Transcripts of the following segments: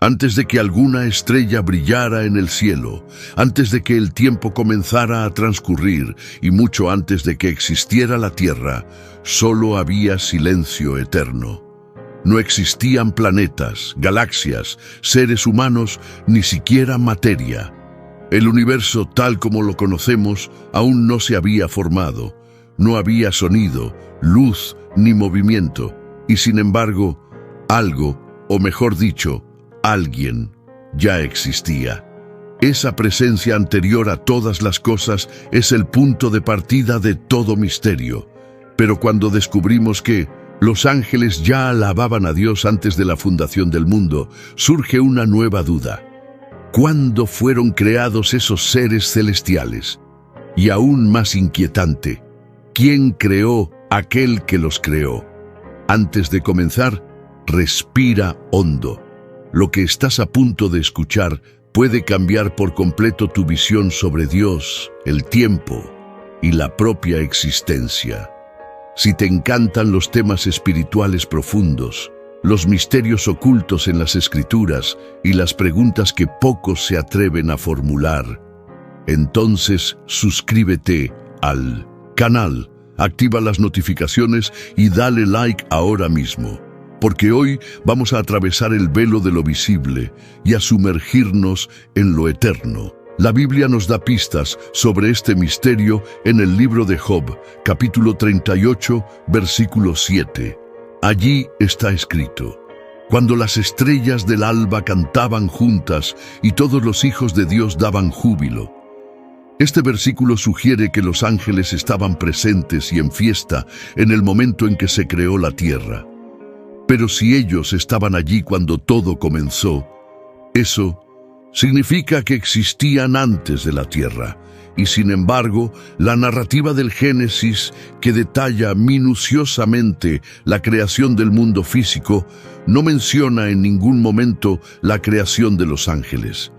Antes de que alguna estrella brillara en el cielo, antes de que el tiempo comenzara a transcurrir y mucho antes de que existiera la tierra, solo había silencio eterno. No existían planetas, galaxias, seres humanos, ni siquiera materia. El universo tal como lo conocemos aún no se había formado. No había sonido, luz ni movimiento. Y sin embargo, algo, o mejor dicho, alguien, ya existía. Esa presencia anterior a todas las cosas es el punto de partida de todo misterio. Pero cuando descubrimos que los ángeles ya alababan a Dios antes de la fundación del mundo, surge una nueva duda. ¿Cuándo fueron creados esos seres celestiales? Y aún más inquietante, ¿quién creó aquel que los creó? Antes de comenzar, respira hondo. Lo que estás a punto de escuchar puede cambiar por completo tu visión sobre Dios, el tiempo y la propia existencia. Si te encantan los temas espirituales profundos, los misterios ocultos en las Escrituras y las preguntas que pocos se atreven a formular, entonces suscríbete al canal, activa las notificaciones y dale like ahora mismo. Porque hoy vamos a atravesar el velo de lo visible y a sumergirnos en lo eterno. La Biblia nos da pistas sobre este misterio en el libro de Job, capítulo 38, versículo 7. Allí está escrito: cuando las estrellas del alba cantaban juntas y todos los hijos de Dios daban júbilo. Este versículo sugiere que los ángeles estaban presentes y en fiesta en el momento en que se creó la tierra. Pero si ellos estaban allí cuando todo comenzó, eso significa que existían antes de la tierra. Y sin embargo, la narrativa del Génesis, que detalla minuciosamente la creación del mundo físico, no menciona en ningún momento la creación de los ángeles.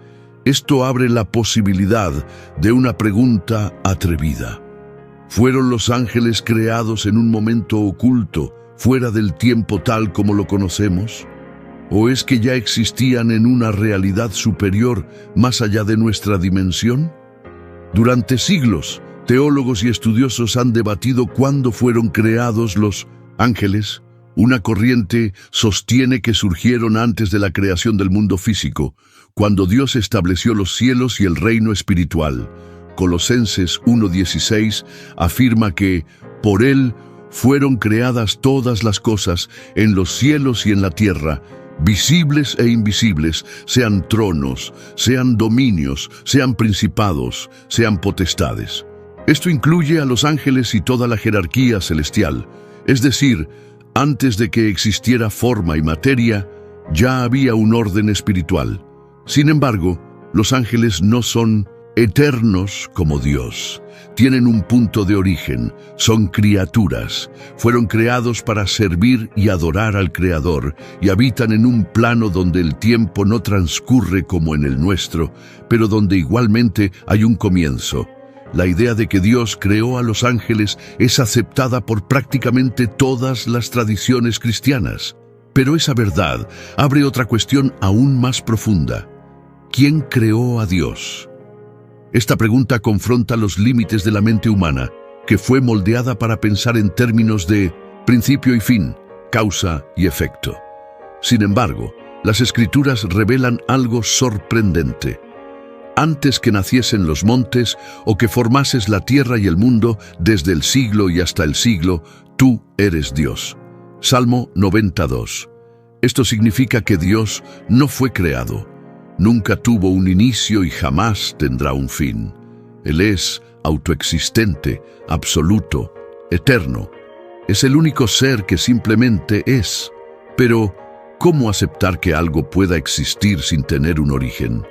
Esto abre la posibilidad de una pregunta atrevida. ¿Fueron los ángeles creados en un momento oculto, fuera del tiempo tal como lo conocemos? ¿O es que ya existían en una realidad superior, más allá de nuestra dimensión? Durante siglos, teólogos y estudiosos han debatido cuándo fueron creados los ángeles. Una corriente sostiene que surgieron antes de la creación del mundo físico, cuando Dios estableció los cielos y el reino espiritual. Colosenses 1:16 afirma que, por Él, fueron creadas todas las cosas en los cielos y en la tierra, visibles e invisibles, sean tronos, sean dominios, sean principados, sean potestades. Esto incluye a los ángeles y toda la jerarquía celestial, es decir, antes de que existiera forma y materia, ya había un orden espiritual. Sin embargo, los ángeles no son eternos como Dios. Tienen un punto de origen, son criaturas, fueron creados para servir y adorar al Creador y habitan en un plano donde el tiempo no transcurre como en el nuestro, pero donde igualmente hay un comienzo. La idea de que Dios creó a los ángeles es aceptada por prácticamente todas las tradiciones cristianas. Pero esa verdad abre otra cuestión aún más profunda. ¿Quién creó a Dios? Esta pregunta confronta los límites de la mente humana, que fue moldeada para pensar en términos de principio y fin, causa y efecto. Sin embargo, las Escrituras revelan algo sorprendente. Antes que naciesen los montes o que formases la tierra y el mundo, desde el siglo y hasta el siglo, tú eres Dios. Salmo 92. Esto significa que Dios no fue creado. Nunca tuvo un inicio y jamás tendrá un fin. Él es autoexistente, absoluto, eterno. Es el único ser que simplemente es. Pero, ¿cómo aceptar que algo pueda existir sin tener un origen?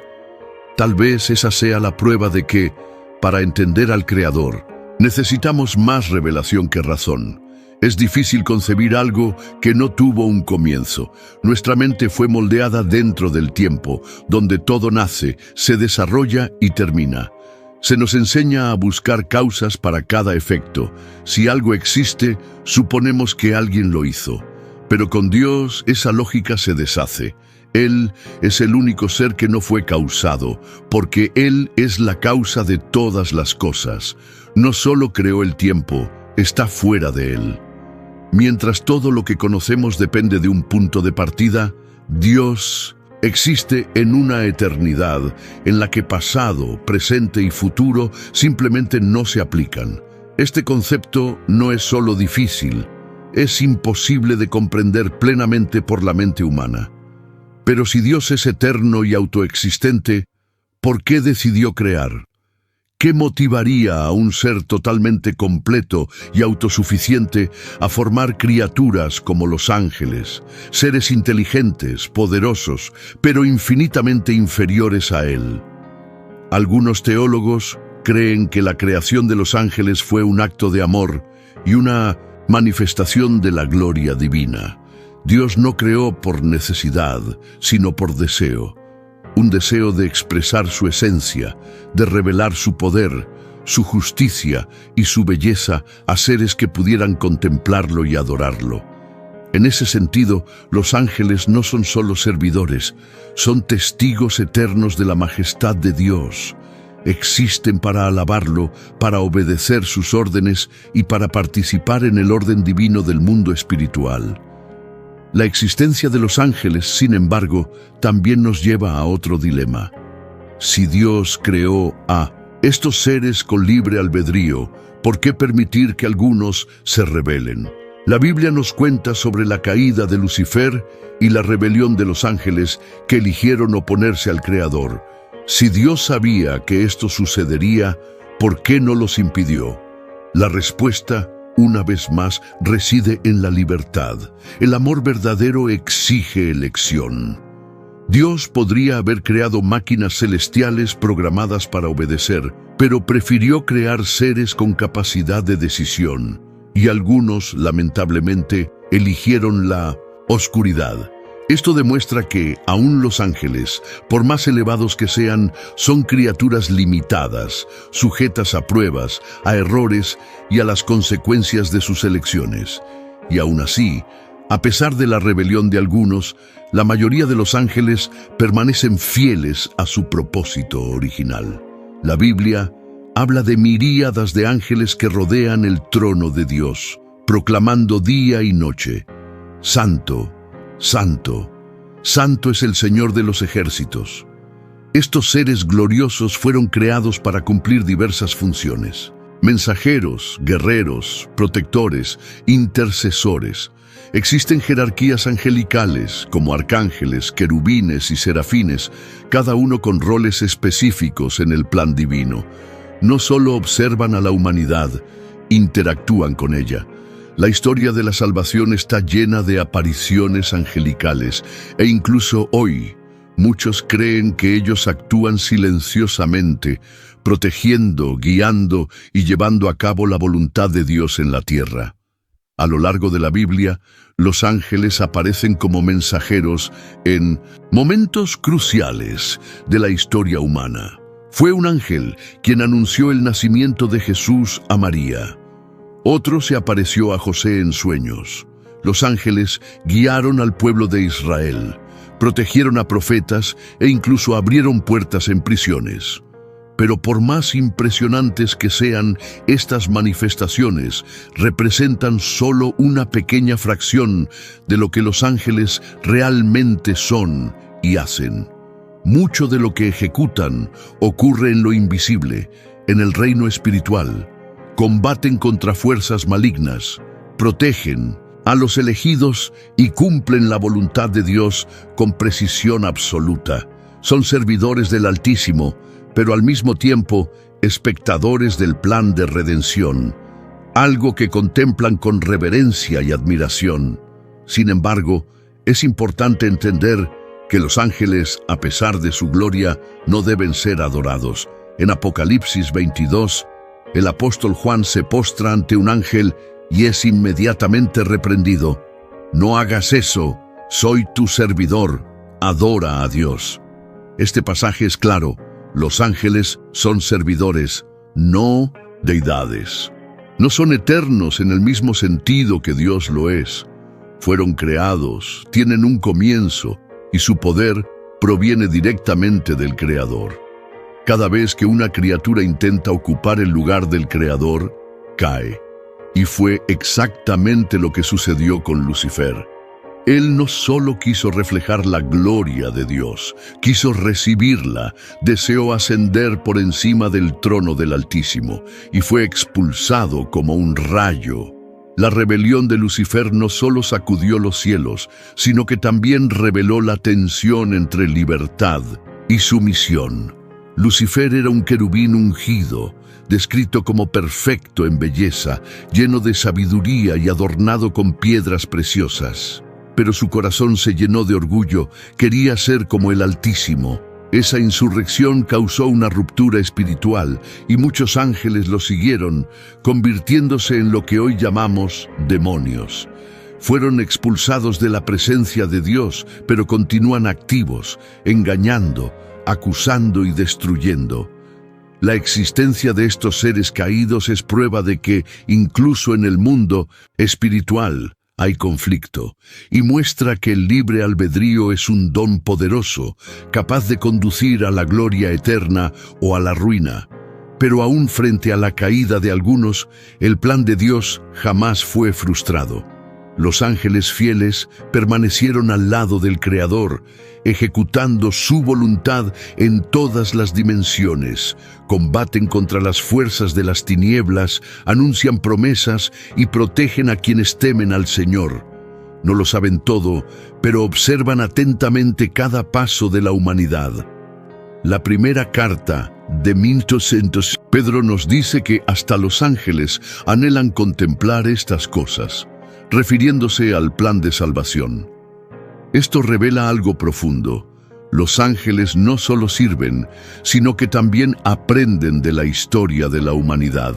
Tal vez esa sea la prueba de que, para entender al Creador, necesitamos más revelación que razón. Es difícil concebir algo que no tuvo un comienzo. Nuestra mente fue moldeada dentro del tiempo, donde todo nace, se desarrolla y termina. Se nos enseña a buscar causas para cada efecto. Si algo existe, suponemos que alguien lo hizo. Pero con Dios esa lógica se deshace. Él es el único ser que no fue causado, porque Él es la causa de todas las cosas. No solo creó el tiempo, está fuera de él. Mientras todo lo que conocemos depende de un punto de partida, Dios existe en una eternidad en la que pasado, presente y futuro simplemente no se aplican. Este concepto no es solo difícil, es imposible de comprender plenamente por la mente humana. Pero si Dios es eterno y autoexistente, ¿por qué decidió crear? ¿Qué motivaría a un ser totalmente completo y autosuficiente a formar criaturas como los ángeles, seres inteligentes, poderosos, pero infinitamente inferiores a él? Algunos teólogos creen que la creación de los ángeles fue un acto de amor y una manifestación de la gloria divina. Dios no creó por necesidad, sino por deseo. Un deseo de expresar su esencia, de revelar su poder, su justicia y su belleza a seres que pudieran contemplarlo y adorarlo. En ese sentido, los ángeles no son solo servidores, son testigos eternos de la majestad de Dios. Existen para alabarlo, para obedecer sus órdenes y para participar en el orden divino del mundo espiritual. La existencia de los ángeles, sin embargo, también nos lleva a otro dilema. Si Dios creó a estos seres con libre albedrío, ¿por qué permitir que algunos se rebelen? La Biblia nos cuenta sobre la caída de Lucifer y la rebelión de los ángeles que eligieron oponerse al Creador. Si Dios sabía que esto sucedería, ¿por qué no los impidió? La respuesta, una vez más, reside en la libertad. El amor verdadero exige elección. Dios podría haber creado máquinas celestiales programadas para obedecer, pero prefirió crear seres con capacidad de decisión, y algunos, lamentablemente, eligieron la oscuridad. Esto demuestra que, aún los ángeles, por más elevados que sean, son criaturas limitadas, sujetas a pruebas, a errores y a las consecuencias de sus elecciones. Y aún así, a pesar de la rebelión de algunos, la mayoría de los ángeles permanecen fieles a su propósito original. La Biblia habla de miríadas de ángeles que rodean el trono de Dios, proclamando día y noche: Santo, Santo, Santo es el Señor de los ejércitos. Estos seres gloriosos fueron creados para cumplir diversas funciones: mensajeros, guerreros, protectores, intercesores. Existen jerarquías angelicales, como arcángeles, querubines y serafines, cada uno con roles específicos en el plan divino. No solo observan a la humanidad, interactúan con ella. La historia de la salvación está llena de apariciones angelicales, e incluso hoy, muchos creen que ellos actúan silenciosamente, protegiendo, guiando y llevando a cabo la voluntad de Dios en la tierra. A lo largo de la Biblia, los ángeles aparecen como mensajeros en momentos cruciales de la historia humana. Fue un ángel quien anunció el nacimiento de Jesús a María. Otro se apareció a José en sueños. Los ángeles guiaron al pueblo de Israel, protegieron a profetas e incluso abrieron puertas en prisiones. Pero por más impresionantes que sean, estas manifestaciones representan solo una pequeña fracción de lo que los ángeles realmente son y hacen. Mucho de lo que ejecutan ocurre en lo invisible, en el reino espiritual. Combaten contra fuerzas malignas, protegen a los elegidos y cumplen la voluntad de Dios con precisión absoluta. Son servidores del Altísimo, pero al mismo tiempo espectadores del plan de redención, algo que contemplan con reverencia y admiración. Sin embargo, es importante entender que los ángeles, a pesar de su gloria, no deben ser adorados. En Apocalipsis 22, el apóstol Juan se postra ante un ángel y es inmediatamente reprendido. No hagas eso, soy tu servidor, adora a Dios. Este pasaje es claro. Los ángeles son servidores, no deidades. No son eternos en el mismo sentido que Dios lo es. Fueron creados, tienen un comienzo y su poder proviene directamente del Creador. Cada vez que una criatura intenta ocupar el lugar del Creador, cae. Y fue exactamente lo que sucedió con Lucifer. Él no solo quiso reflejar la gloria de Dios, quiso recibirla, deseó ascender por encima del trono del Altísimo y fue expulsado como un rayo. La rebelión de Lucifer no solo sacudió los cielos, sino que también reveló la tensión entre libertad y sumisión. Lucifer era un querubín ungido, descrito como perfecto en belleza, lleno de sabiduría y adornado con piedras preciosas. Pero su corazón se llenó de orgullo, quería ser como el Altísimo. Esa insurrección causó una ruptura espiritual y muchos ángeles lo siguieron, convirtiéndose en lo que hoy llamamos demonios. Fueron expulsados de la presencia de Dios, pero continúan activos, engañando, acusando y destruyendo. La existencia de estos seres caídos es prueba de que, incluso en el mundo espiritual, hay conflicto, y muestra que el libre albedrío es un don poderoso, capaz de conducir a la gloria eterna o a la ruina. Pero aún frente a la caída de algunos, el plan de Dios jamás fue frustrado. Los ángeles fieles permanecieron al lado del Creador, ejecutando su voluntad en todas las dimensiones. Combaten contra las fuerzas de las tinieblas, anuncian promesas y protegen a quienes temen al Señor. No lo saben todo, pero observan atentamente cada paso de la humanidad. La primera carta de 1200, Pedro nos dice que hasta los ángeles anhelan contemplar estas cosas, refiriéndose al plan de salvación. Esto revela algo profundo. Los ángeles no solo sirven, sino que también aprenden de la historia de la humanidad.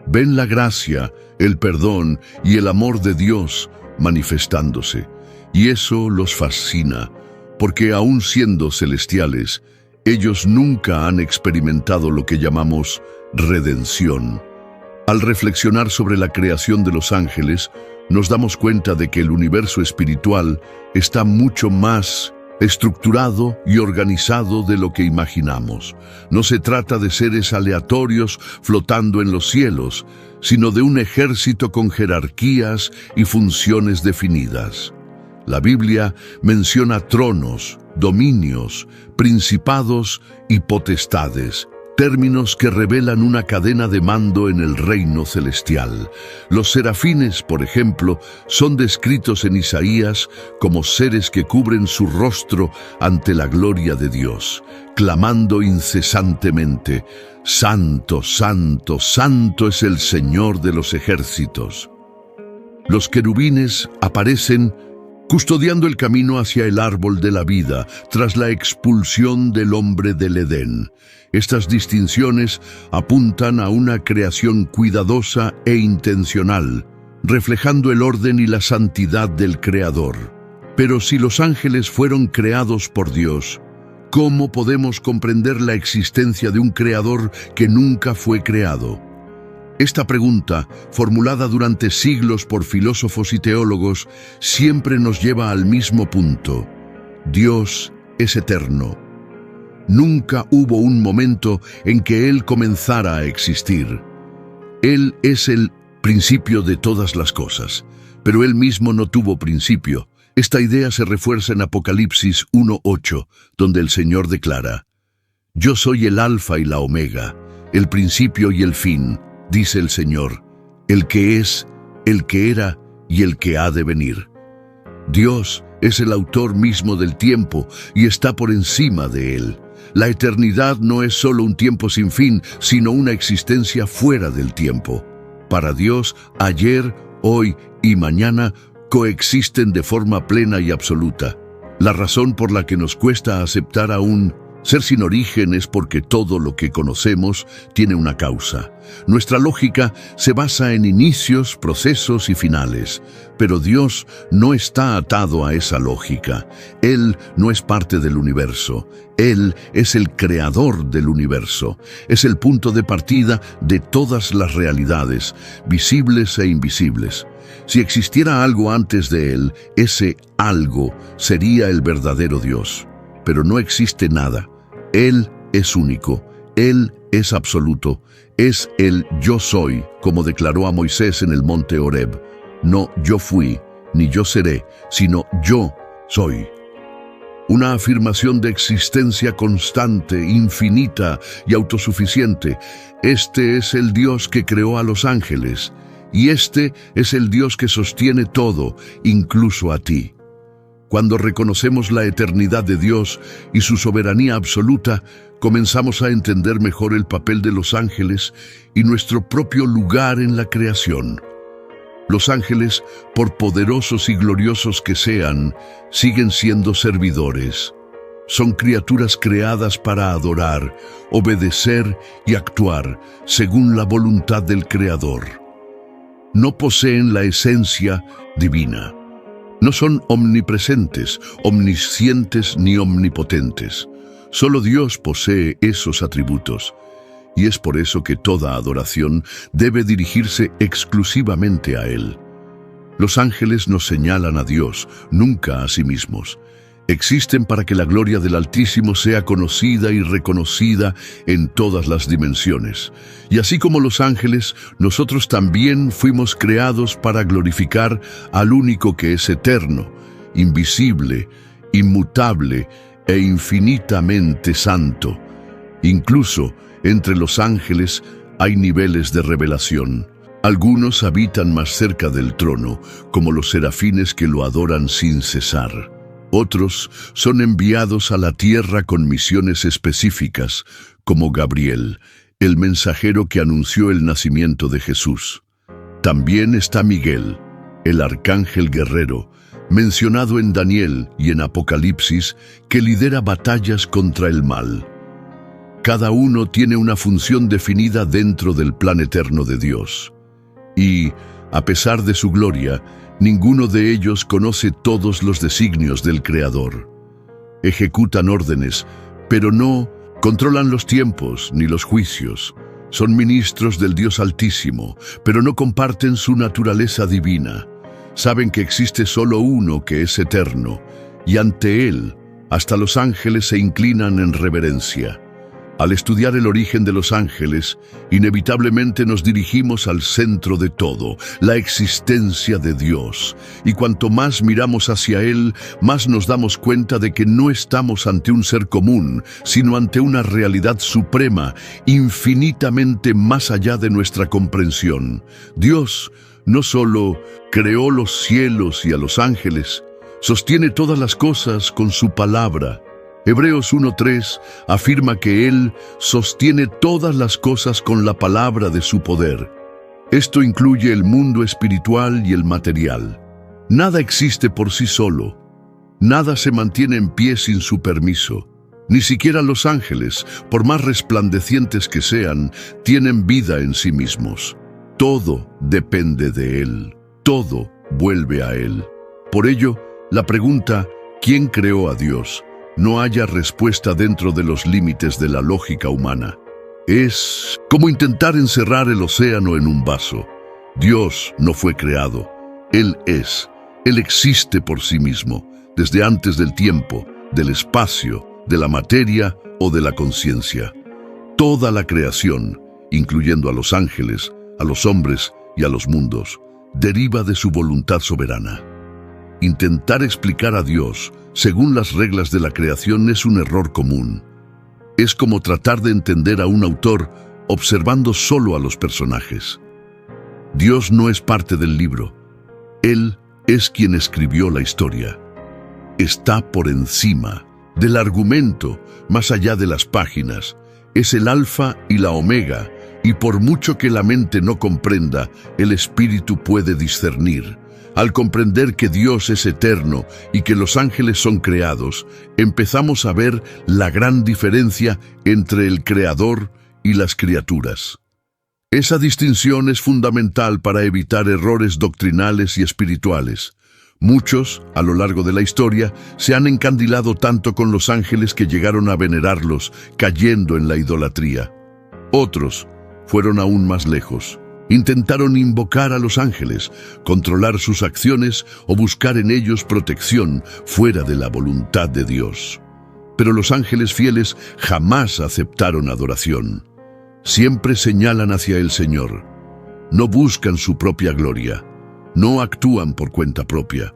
Ven la gracia, el perdón y el amor de Dios manifestándose, y eso los fascina, porque aun siendo celestiales, ellos nunca han experimentado lo que llamamos redención. Al reflexionar sobre la creación de los ángeles, nos damos cuenta de que el universo espiritual está mucho más estructurado y organizado de lo que imaginamos. No se trata de seres aleatorios flotando en los cielos, sino de un ejército con jerarquías y funciones definidas. La Biblia menciona tronos, dominios, principados y potestades, términos que revelan una cadena de mando en el reino celestial. Los serafines, por ejemplo, son descritos en Isaías como seres que cubren su rostro ante la gloria de Dios, clamando incesantemente: «Santo, santo, santo es el Señor de los ejércitos». Los querubines aparecen custodiando el camino hacia el árbol de la vida tras la expulsión del hombre del Edén. Estas distinciones apuntan a una creación cuidadosa e intencional, reflejando el orden y la santidad del Creador. Pero si los ángeles fueron creados por Dios, ¿cómo podemos comprender la existencia de un Creador que nunca fue creado? Esta pregunta, formulada durante siglos por filósofos y teólogos, siempre nos lleva al mismo punto. Dios es eterno. Nunca hubo un momento en que Él comenzara a existir. Él es el principio de todas las cosas, pero Él mismo no tuvo principio. Esta idea se refuerza en Apocalipsis 1:8, donde el Señor declara: «Yo soy el Alfa y la Omega, el principio y el fin, dice el Señor, el que es, el que era y el que ha de venir». Dios es el autor mismo del tiempo y está por encima de él. La eternidad no es solo un tiempo sin fin, sino una existencia fuera del tiempo. Para Dios, ayer, hoy y mañana coexisten de forma plena y absoluta. La razón por la que nos cuesta aceptar aún Ser sin origen es porque todo lo que conocemos tiene una causa. Nuestra lógica se basa en inicios, procesos y finales, pero Dios no está atado a esa lógica. Él no es parte del universo. Él es el creador del universo. Es el punto de partida de todas las realidades, visibles e invisibles. Si existiera algo antes de Él, ese algo sería el verdadero Dios. Pero no existe nada. Él es único, Él es absoluto, es el yo soy, como declaró a Moisés en el monte Horeb. No yo fui, ni yo seré, sino yo soy. Una afirmación de existencia constante, infinita y autosuficiente. Este es el Dios que creó a los ángeles, y este es el Dios que sostiene todo, incluso a ti. Cuando reconocemos la eternidad de Dios y su soberanía absoluta, comenzamos a entender mejor el papel de los ángeles y nuestro propio lugar en la creación. Los ángeles, por poderosos y gloriosos que sean, siguen siendo servidores. Son criaturas creadas para adorar, obedecer y actuar según la voluntad del Creador. No poseen la esencia divina. No son omnipresentes, omniscientes ni omnipotentes. Solo Dios posee esos atributos. Y es por eso que toda adoración debe dirigirse exclusivamente a Él. Los ángeles nos señalan a Dios, nunca a sí mismos. Existen para que la gloria del Altísimo sea conocida y reconocida en todas las dimensiones. Y así como los ángeles, nosotros también fuimos creados para glorificar al único que es eterno, invisible, inmutable e infinitamente santo. Incluso entre los ángeles hay niveles de revelación. Algunos habitan más cerca del trono, como los serafines que lo adoran sin cesar. Otros son enviados a la tierra con misiones específicas, como Gabriel, el mensajero que anunció el nacimiento de Jesús. También está Miguel, el arcángel guerrero, mencionado en Daniel y en Apocalipsis, que lidera batallas contra el mal. Cada uno tiene una función definida dentro del plan eterno de Dios. Y, a pesar de su gloria, ninguno de ellos conoce todos los designios del Creador. Ejecutan órdenes, pero no controlan los tiempos ni los juicios. Son ministros del Dios Altísimo, pero no comparten su naturaleza divina. Saben que existe solo uno que es eterno, y ante Él, hasta los ángeles se inclinan en reverencia. Al estudiar el origen de los ángeles, inevitablemente nos dirigimos al centro de todo, la existencia de Dios. Y cuanto más miramos hacia Él, más nos damos cuenta de que no estamos ante un ser común, sino ante una realidad suprema, infinitamente más allá de nuestra comprensión. Dios no solo creó los cielos y a los ángeles, sostiene todas las cosas con su palabra. Hebreos 1:3 afirma que Él sostiene todas las cosas con la palabra de su poder. Esto incluye el mundo espiritual y el material. Nada existe por sí solo. Nada se mantiene en pie sin su permiso. Ni siquiera los ángeles, por más resplandecientes que sean, tienen vida en sí mismos. Todo depende de Él. Todo vuelve a Él. Por ello, la pregunta, ¿quién creó a Dios?, no haya respuesta dentro de los límites de la lógica humana. Es como intentar encerrar el océano en un vaso. Dios no fue creado. Él es. Él existe por sí mismo, desde antes del tiempo, del espacio, de la materia o de la conciencia. Toda la creación, incluyendo a los ángeles, a los hombres y a los mundos, deriva de su voluntad soberana. Intentar explicar a Dios según las reglas de la creación es un error común. Es como tratar de entender a un autor observando solo a los personajes. Dios no es parte del libro. Él es quien escribió la historia. Está por encima del argumento, más allá de las páginas. Es el alfa y la omega, y por mucho que la mente no comprenda, el espíritu puede discernir. Al comprender que Dios es eterno y que los ángeles son creados, empezamos a ver la gran diferencia entre el Creador y las criaturas. Esa distinción es fundamental para evitar errores doctrinales y espirituales. Muchos, a lo largo de la historia, se han encandilado tanto con los ángeles que llegaron a venerarlos, cayendo en la idolatría. Otros fueron aún más lejos. Intentaron invocar a los ángeles, controlar sus acciones o buscar en ellos protección fuera de la voluntad de Dios. Pero los ángeles fieles jamás aceptaron adoración. Siempre señalan hacia el Señor. No buscan su propia gloria. No actúan por cuenta propia.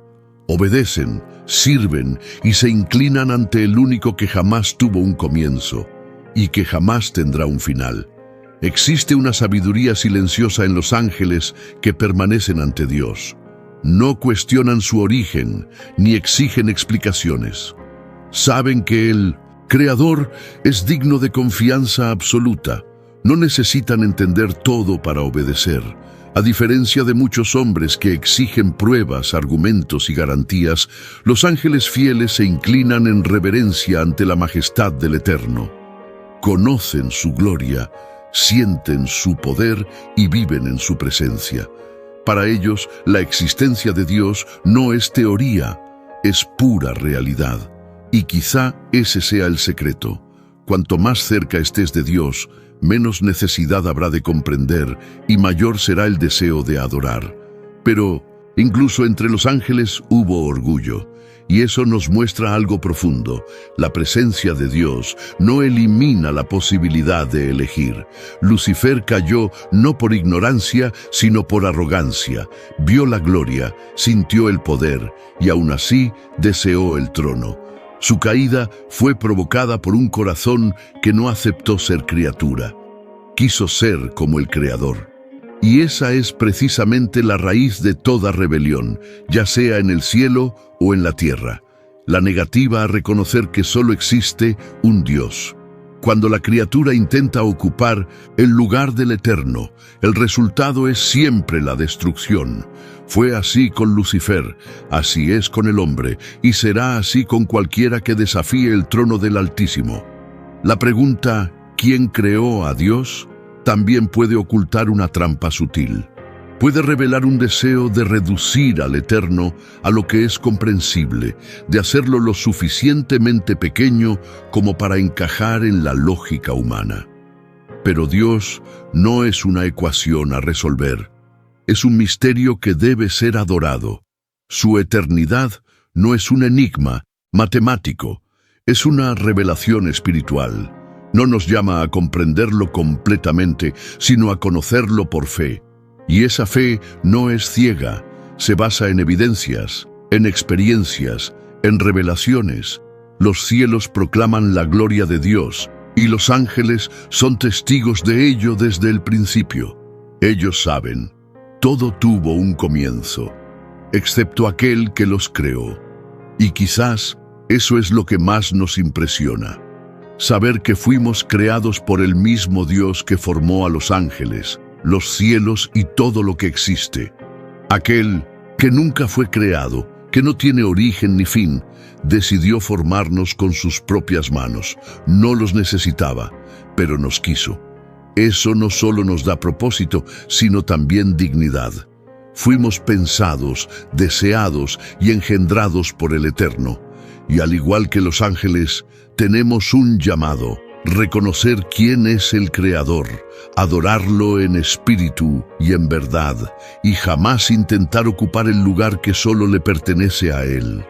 Obedecen, sirven y se inclinan ante el único que jamás tuvo un comienzo y que jamás tendrá un final. Existe una sabiduría silenciosa en los ángeles que permanecen ante Dios. No cuestionan su origen ni exigen explicaciones. Saben que el Creador es digno de confianza absoluta. No necesitan entender todo para obedecer. A diferencia de muchos hombres que exigen pruebas, argumentos y garantías, los ángeles fieles se inclinan en reverencia ante la majestad del Eterno. Conocen su gloria, sienten su poder y viven en su presencia. Para ellos, la existencia de Dios no es teoría, es pura realidad. Y quizá ese sea el secreto. Cuanto más cerca estés de Dios, menos necesidad habrá de comprender y mayor será el deseo de adorar. Pero incluso entre los ángeles hubo orgullo. Y eso nos muestra algo profundo. La presencia de Dios no elimina la posibilidad de elegir. Lucifer cayó no por ignorancia, sino por arrogancia. Vio la gloria, sintió el poder y aún así deseó el trono. Su caída fue provocada por un corazón que no aceptó ser criatura. Quiso ser como el Creador. Y esa es precisamente la raíz de toda rebelión, ya sea en el cielo o en la tierra. La negativa a reconocer que solo existe un Dios. Cuando la criatura intenta ocupar el lugar del Eterno, el resultado es siempre la destrucción. Fue así con Lucifer, así es con el hombre, y será así con cualquiera que desafíe el trono del Altísimo. La pregunta, ¿quién creó a Dios?, también puede ocultar una trampa sutil. Puede revelar un deseo de reducir al Eterno a lo que es comprensible, de hacerlo lo suficientemente pequeño como para encajar en la lógica humana. Pero Dios no es una ecuación a resolver. Es un misterio que debe ser adorado. Su eternidad no es un enigma matemático, es una revelación espiritual. No nos llama a comprenderlo completamente, sino a conocerlo por fe. Y esa fe no es ciega, se basa en evidencias, en experiencias, en revelaciones. Los cielos proclaman la gloria de Dios, y los ángeles son testigos de ello desde el principio. Ellos saben, todo tuvo un comienzo, excepto aquel que los creó. Y quizás eso es lo que más nos impresiona. Saber que fuimos creados por el mismo Dios que formó a los ángeles, los cielos y todo lo que existe. Aquel que nunca fue creado, que no tiene origen ni fin, decidió formarnos con sus propias manos. No los necesitaba, pero nos quiso. Eso no solo nos da propósito, sino también dignidad. Fuimos pensados, deseados y engendrados por el Eterno. Y al igual que los ángeles, tenemos un llamado: reconocer quién es el Creador, adorarlo en espíritu y en verdad, y jamás intentar ocupar el lugar que solo le pertenece a Él.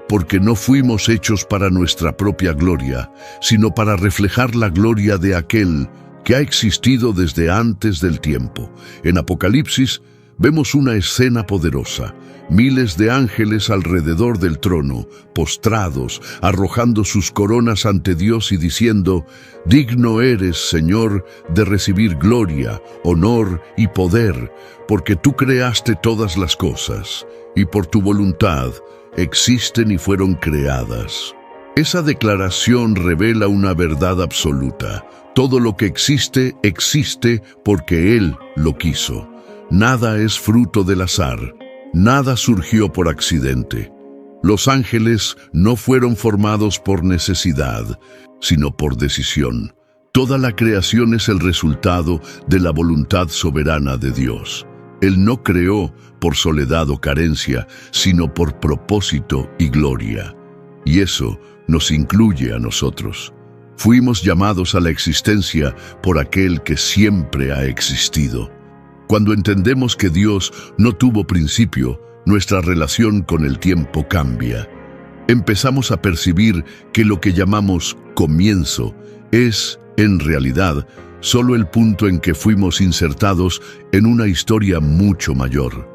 Porque no fuimos hechos para nuestra propia gloria, sino para reflejar la gloria de aquel que ha existido desde antes del tiempo. En Apocalipsis vemos una escena poderosa. Miles de ángeles alrededor del trono, postrados, arrojando sus coronas ante Dios y diciendo: «Digno eres, Señor, de recibir gloria, honor y poder, porque tú creaste todas las cosas, y por tu voluntad existen y fueron creadas». Esa declaración revela una verdad absoluta. Todo lo que existe, existe porque Él lo quiso. Nada es fruto del azar. Nada surgió por accidente. Los ángeles no fueron formados por necesidad, sino por decisión. Toda la creación es el resultado de la voluntad soberana de Dios. Él no creó por soledad o carencia, sino por propósito y gloria. Y eso nos incluye a nosotros. Fuimos llamados a la existencia por aquel que siempre ha existido. Cuando entendemos que Dios no tuvo principio, nuestra relación con el tiempo cambia. Empezamos a percibir que lo que llamamos comienzo es, en realidad, solo el punto en que fuimos insertados en una historia mucho mayor.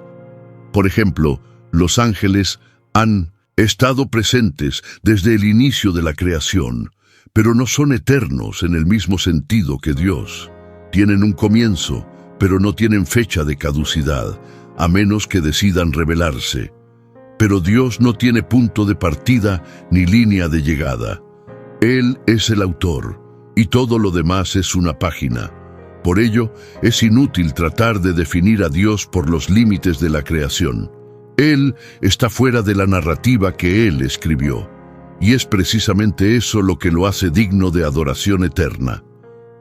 Por ejemplo, los ángeles han estado presentes desde el inicio de la creación, pero no son eternos en el mismo sentido que Dios. Tienen un comienzo, pero no tienen fecha de caducidad, a menos que decidan revelarse. Pero Dios no tiene punto de partida ni línea de llegada. Él es el autor, y todo lo demás es una página. Por ello, es inútil tratar de definir a Dios por los límites de la creación. Él está fuera de la narrativa que Él escribió, y es precisamente eso lo que lo hace digno de adoración eterna.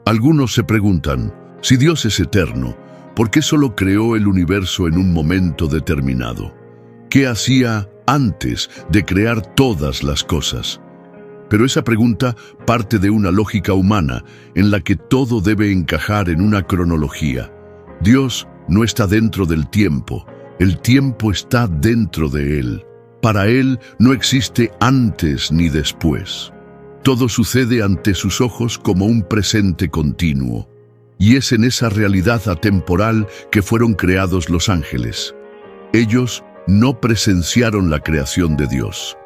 Algunos se preguntan, si Dios es eterno, ¿por qué solo creó el universo en un momento determinado? ¿Qué hacía antes de crear todas las cosas? Pero esa pregunta parte de una lógica humana en la que todo debe encajar en una cronología. Dios no está dentro del tiempo, el tiempo está dentro de Él. Para Él no existe antes ni después. Todo sucede ante sus ojos como un presente continuo. Y es en esa realidad atemporal que fueron creados los ángeles. Ellos no presenciaron la creación de Dios.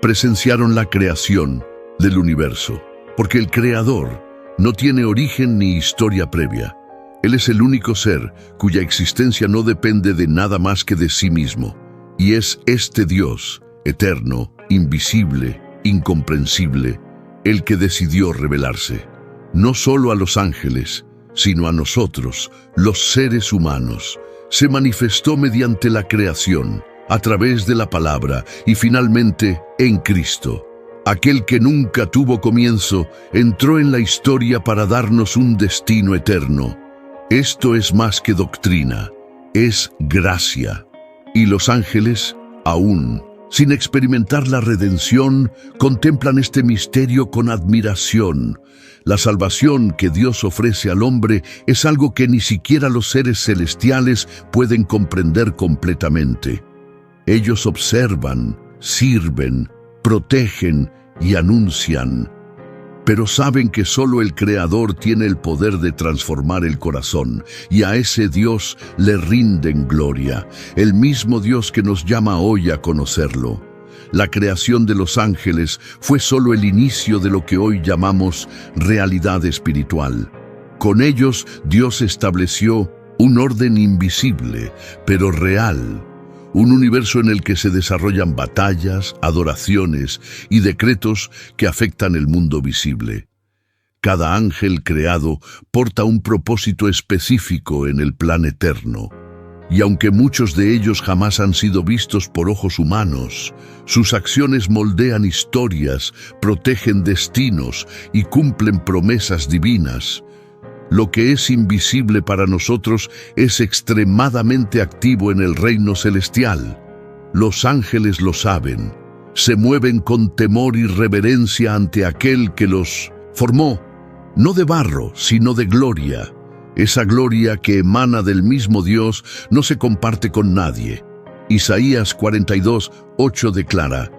Presenciaron la creación del universo, porque el Creador no tiene origen ni historia previa. Él es el único ser cuya existencia no depende de nada más que de sí mismo. Y es este Dios, eterno, invisible, incomprensible, el que decidió revelarse. No solo a los ángeles, sino a nosotros, los seres humanos. Se manifestó mediante la creación, a través de la palabra y finalmente en Cristo. Aquel que nunca tuvo comienzo, entró en la historia para darnos un destino eterno. Esto es más que doctrina, es gracia. Y los ángeles, aún sin experimentar la redención, contemplan este misterio con admiración. La salvación que Dios ofrece al hombre es algo que ni siquiera los seres celestiales pueden comprender completamente. Ellos observan, sirven, protegen y anuncian, pero saben que solo el Creador tiene el poder de transformar el corazón, y a ese Dios le rinden gloria, el mismo Dios que nos llama hoy a conocerlo. La creación de los ángeles fue solo el inicio de lo que hoy llamamos realidad espiritual. Con ellos Dios estableció un orden invisible, pero real. Un universo en el que se desarrollan batallas, adoraciones y decretos que afectan el mundo visible. Cada ángel creado porta un propósito específico en el plan eterno. Y aunque muchos de ellos jamás han sido vistos por ojos humanos, sus acciones moldean historias, protegen destinos y cumplen promesas divinas. Lo que es invisible para nosotros es extremadamente activo en el reino celestial. Los ángeles lo saben, se mueven con temor y reverencia ante aquel que los formó, no de barro, sino de gloria. Esa gloria que emana del mismo Dios no se comparte con nadie. Isaías 42:8 declara: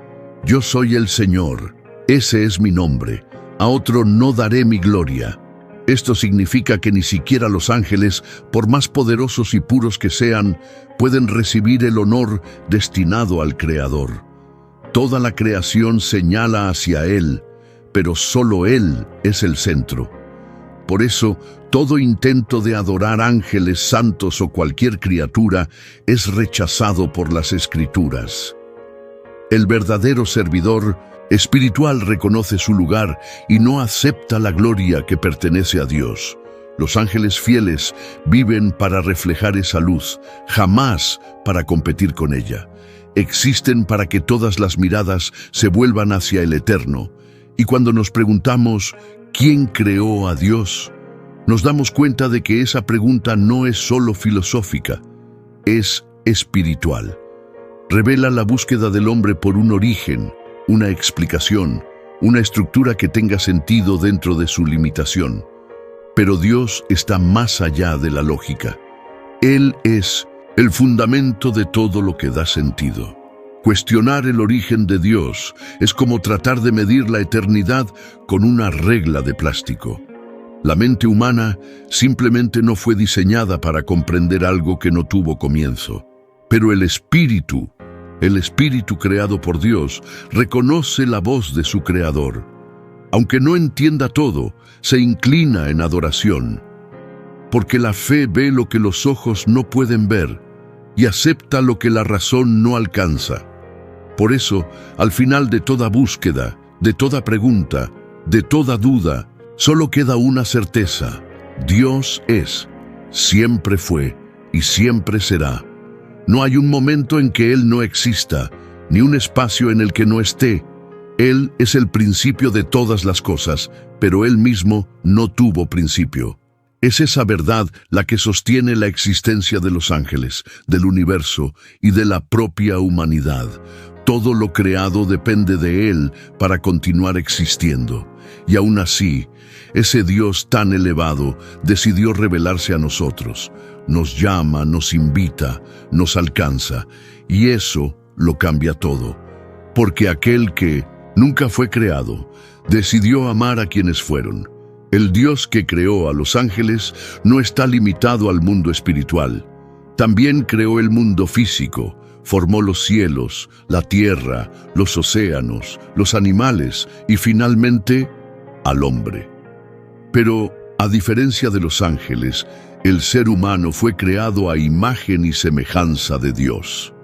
Yo soy el Señor, ese es mi nombre, a otro no daré mi gloria. Esto significa que ni siquiera los ángeles, por más poderosos y puros que sean, pueden recibir el honor destinado al Creador. Toda la creación señala hacia Él, pero solo Él es el centro. Por eso, todo intento de adorar ángeles, santos o cualquier criatura es rechazado por las Escrituras. El verdadero servidor espiritual reconoce su lugar y no acepta la gloria que pertenece a Dios. Los ángeles fieles viven para reflejar esa luz, jamás para competir con ella. Existen para que todas las miradas se vuelvan hacia el Eterno. Y cuando nos preguntamos, ¿quién creó a Dios?, nos damos cuenta de que esa pregunta no es solo filosófica, es espiritual. Revela la búsqueda del hombre por un origen, una explicación, una estructura que tenga sentido dentro de su limitación. Pero Dios está más allá de la lógica. Él es el fundamento de todo lo que da sentido. Cuestionar el origen de Dios es como tratar de medir la eternidad con una regla de plástico. La mente humana simplemente no fue diseñada para comprender algo que no tuvo comienzo. Pero el espíritu creado por Dios, reconoce la voz de su Creador. Aunque no entienda todo, se inclina en adoración. Porque la fe ve lo que los ojos no pueden ver y acepta lo que la razón no alcanza. Por eso, al final de toda búsqueda, de toda pregunta, de toda duda, solo queda una certeza: Dios es, siempre fue y siempre será. No hay un momento en que Él no exista, ni un espacio en el que no esté. Él es el principio de todas las cosas, pero Él mismo no tuvo principio. Es esa verdad la que sostiene la existencia de los ángeles, del universo y de la propia humanidad. Todo lo creado depende de Él para continuar existiendo. Y aún así, ese Dios tan elevado decidió revelarse a nosotros. Nos llama, nos invita, nos alcanza, y eso lo cambia todo. Porque aquel que nunca fue creado decidió amar a quienes fueron. El Dios que creó a los ángeles no está limitado al mundo espiritual. También creó el mundo físico, formó los cielos, la tierra, los océanos, los animales y finalmente al hombre. Pero, a diferencia de los ángeles, el ser humano fue creado a imagen y semejanza de Dios.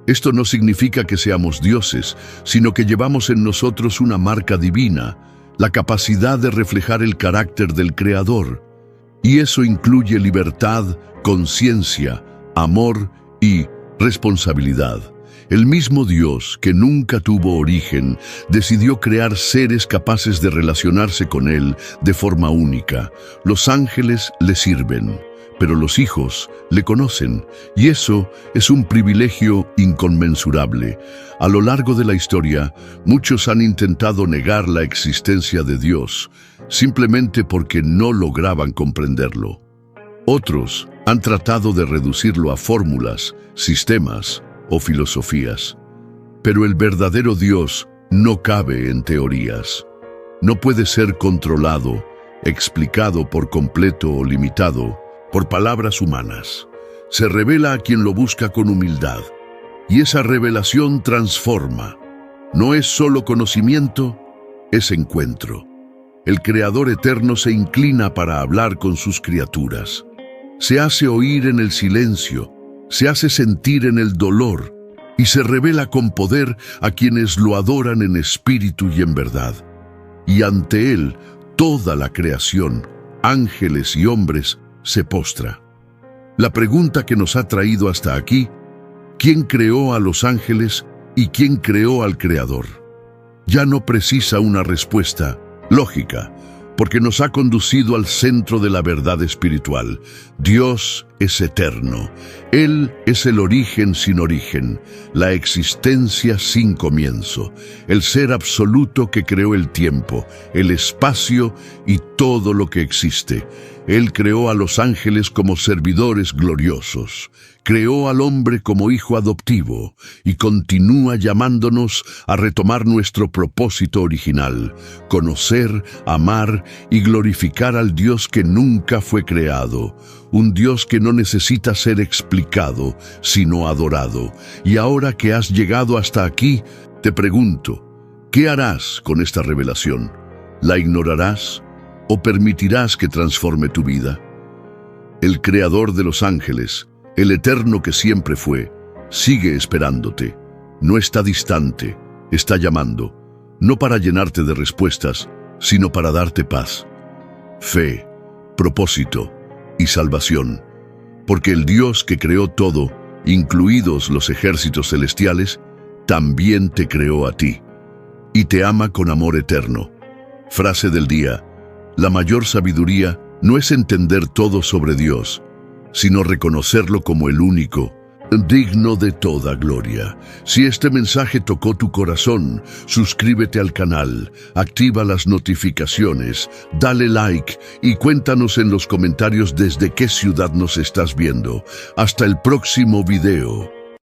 Esto no significa que seamos dioses, sino que llevamos en nosotros una marca divina, la capacidad de reflejar el carácter del Creador. Y eso incluye libertad, conciencia, amor y responsabilidad. El mismo Dios, que nunca tuvo origen, decidió crear seres capaces de relacionarse con Él de forma única. Los ángeles le sirven, pero los hijos le conocen, y eso es un privilegio inconmensurable. A lo largo de la historia, muchos han intentado negar la existencia de Dios, simplemente porque no lograban comprenderlo. Otros han tratado de reducirlo a fórmulas, sistemas o filosofías. Pero el verdadero Dios no cabe en teorías. No puede ser controlado, explicado por completo o limitado por palabras humanas. Se revela a quien lo busca con humildad, y esa revelación transforma. No es solo conocimiento, es encuentro. El Creador eterno se inclina para hablar con sus criaturas. Se hace oír en el silencio, se hace sentir en el dolor y se revela con poder a quienes lo adoran en espíritu y en verdad. Y ante Él, toda la creación, ángeles y hombres, se postra. La pregunta que nos ha traído hasta aquí: ¿quién creó a los ángeles y quién creó al Creador? Ya no precisa una respuesta lógica, porque nos ha conducido al centro de la verdad espiritual. Dios es eterno. Él es el origen sin origen, la existencia sin comienzo, el ser absoluto que creó el tiempo, el espacio y todo lo que existe. Él creó a los ángeles como servidores gloriosos, creó al hombre como hijo adoptivo y continúa llamándonos a retomar nuestro propósito original: conocer, amar y glorificar al Dios que nunca fue creado, un Dios que no necesita ser explicado, sino adorado. Y ahora que has llegado hasta aquí, te pregunto, ¿qué harás con esta revelación? ¿La ignorarás o permitirás que transforme tu vida? El Creador de los ángeles, el eterno que siempre fue, sigue esperándote. No está distante, está llamando, no para llenarte de respuestas, sino para darte paz, fe, propósito y salvación. Porque el Dios que creó todo, incluidos los ejércitos celestiales, también te creó a ti y te ama con amor eterno. Frase del día: la mayor sabiduría no es entender todo sobre Dios, sino reconocerlo como el único, digno de toda gloria. Si este mensaje tocó tu corazón, suscríbete al canal, activa las notificaciones, dale like y cuéntanos en los comentarios desde qué ciudad nos estás viendo. Hasta el próximo video.